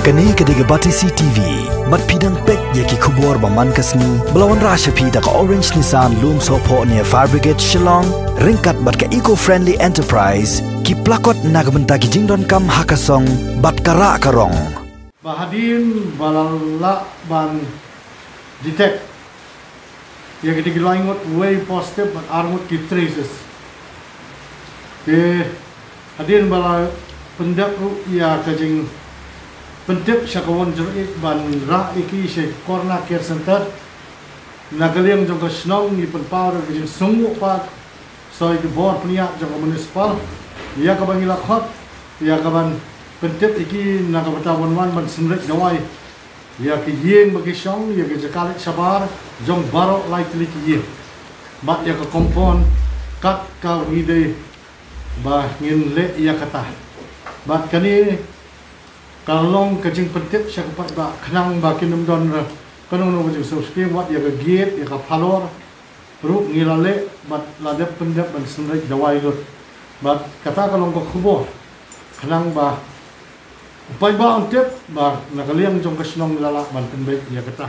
Kani kediga Batisi TV, bat pidang pek yaki kubor baman kasni, belawan rasha pida ka Orange Nissan Loom Sopo near Fire Brigade Shillong, ringkat bat ka eco-friendly enterprise, ki plakot nagbenta ki jingdon kam hakasong, bat kara karong. Bahadin balala ban detect, ya kediga loingot way positive but armut ki traces. Hadin balala pendak ya kajing Pentip syakawan jerit ban rak iki se Corona Care Center nagaliang jong ka snong ni penpower ke sungu pat soi ke bor pnia jong municipal ya ka bangila khot ya ka ban pentip iki nagabatawan wan ban senrek dawai ya ke yeng bagi song ya ke jakalit sabar jong baro likely ki ye bat ya ka kompon kat ka wide ba ngin le ya kata bat kani kalong kajing pentip siya kapat ba kenang ba kinumdon ra kanong no kajing sospi wat ya ka gate ya ka palor ru ngilale bat ladep pendep ban sunrek dawai lut bat kata kalong ko kubo kenang ba upai ba ontep ba nakaliang jong kasnong nilala ban penbek ya kata